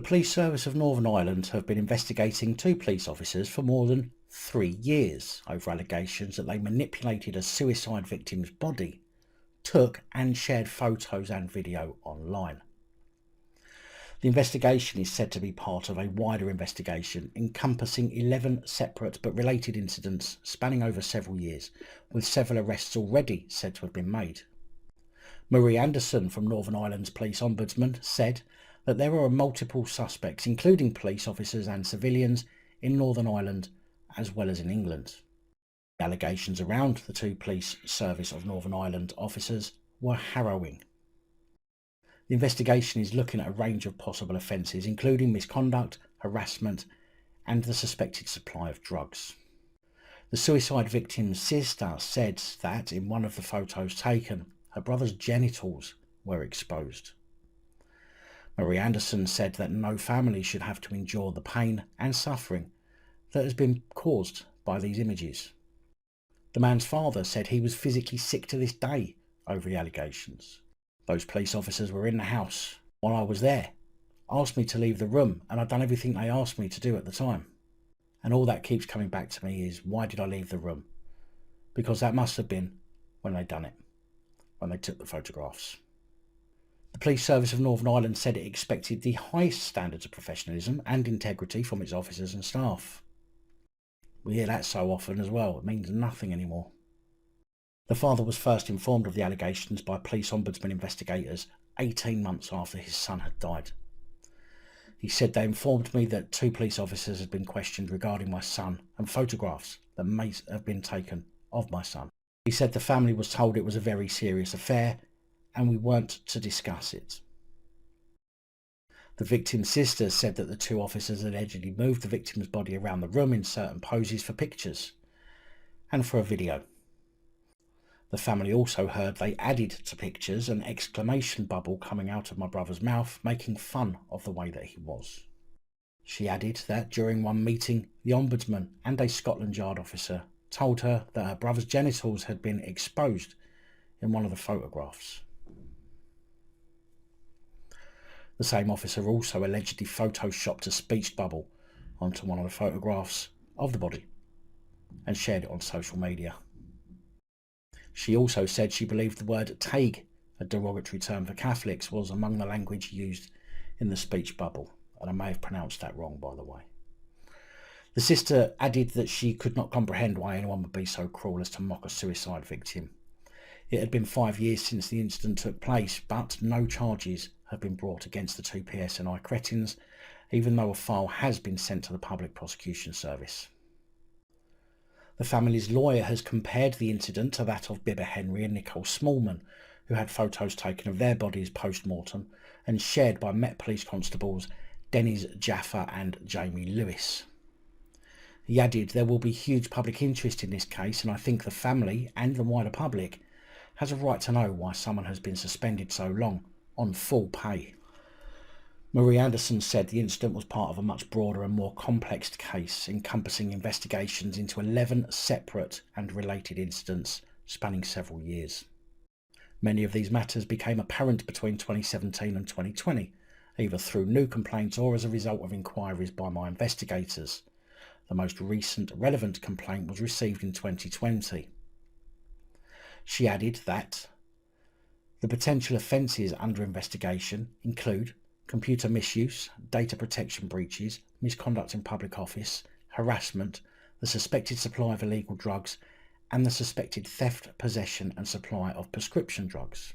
Police Service of Northern Ireland have been investigating two police officers for more than 3 years over allegations that they manipulated a suicide victim's body, took and shared photos and video online. The investigation is said to be part of a wider investigation encompassing 11 separate but related incidents spanning over several years, with several arrests already said to have been made. Marie Anderson from Northern Ireland's Police Ombudsman said that there are multiple suspects, including police officers and civilians, in Northern Ireland as well as in England. The allegations around the two Police Service of Northern Ireland officers were harrowing. The investigation is looking at a range of possible offences, including misconduct, harassment and the suspected supply of drugs. The suicide victim's sister said that in one of the photos taken, her brother's genitals were exposed. Marie Anderson said that no family should have to endure the pain and suffering that has been caused by these images. The man's father said he was physically sick to this day over the allegations. Those police officers were in the house while I was there, asked me to leave the room, and I'd done everything they asked me to do at the time. And all that keeps coming back to me is, why did I leave the room? Because that must have been when they'd done it, when they took the photographs. The Police Service of Northern Ireland said it expected the highest standards of professionalism and integrity from its officers and staff. We hear that so often as well, it means nothing anymore. The father was first informed of the allegations by Police Ombudsman investigators 18 months after his son had died. He said they informed me that two police officers had been questioned regarding my son and photographs that may have been taken of my son. He said the family was told it was a very serious affair and we weren't to discuss it. The victim's sister said that the two officers allegedly moved the victim's body around the room in certain poses for pictures and for a video. The family also heard they added to pictures an exclamation bubble coming out of my brother's mouth, making fun of the way that he was. She added that during one meeting, the Ombudsman and a Scotland Yard officer told her that her brother's genitals had been exposed in one of the photographs. The same officer also allegedly photoshopped a speech bubble onto one of the photographs of the body and shared it on social media. She also said she believed the word taig, a derogatory term for Catholics, was among the language used in the speech bubble, and I may have pronounced that wrong, by the way. The sister added that she could not comprehend why anyone would be so cruel as to mock a suicide victim. It had been 5 years since the incident took place, but no charges have been brought against the two PSNI cretins, even though a file has been sent to the Public Prosecution Service. The family's lawyer has compared the incident to that of Bibba Henry and Nicole Smallman, who had photos taken of their bodies post-mortem and shared by Met Police Constables Dennis Jaffa and Jamie Lewis. He added, there will be huge public interest in this case, and I think the family and the wider public has a right to know why someone has been suspended so long on full pay. Marie Anderson said the incident was part of a much broader and more complex case encompassing investigations into 11 separate and related incidents spanning several years. Many of these matters became apparent between 2017 and 2020, either through new complaints or as a result of inquiries by my investigators. The most recent relevant complaint was received in 2020. She added that the potential offences under investigation include computer misuse, data protection breaches, misconduct in public office, harassment, the suspected supply of illegal drugs, and the suspected theft, possession and supply of prescription drugs.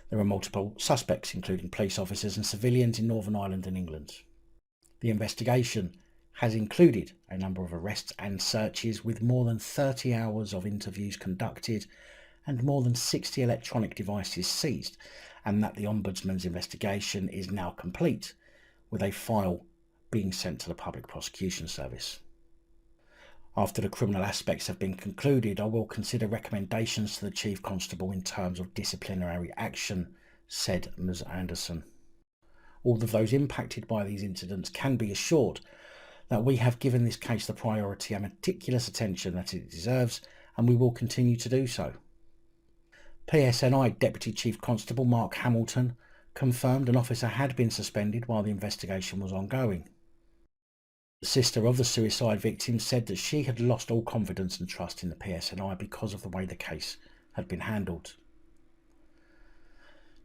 There are multiple suspects, including police officers and civilians in Northern Ireland and England. The investigation has included a number of arrests and searches, with more than 30 hours of interviews conducted and more than 60 electronic devices seized, and that the Ombudsman's investigation is now complete, with a file being sent to the Public Prosecution Service. After the criminal aspects have been concluded, I will consider recommendations to the Chief Constable in terms of disciplinary action, said Ms Anderson. All of those impacted by these incidents can be assured that we have given this case the priority and meticulous attention that it deserves, and we will continue to do so. PSNI Deputy Chief Constable Mark Hamilton confirmed an officer had been suspended while the investigation was ongoing. The sister of the suicide victim said that she had lost all confidence and trust in the PSNI because of the way the case had been handled.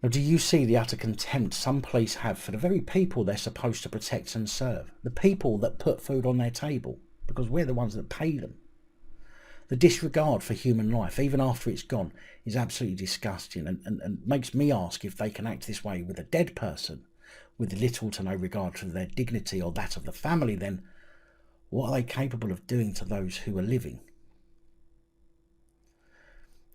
Now, do you see the utter contempt some police have for the very people they're supposed to protect and serve? The people that put food on their table, because we're the ones that pay them. The disregard for human life, even after it's gone, is absolutely disgusting and makes me ask if they can act this way with a dead person, with little to no regard for their dignity or that of the family, then what are they capable of doing to those who are living?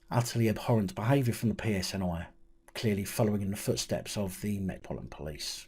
Utterly abhorrent behaviour from the PSNI, clearly following in the footsteps of the Metropolitan Police.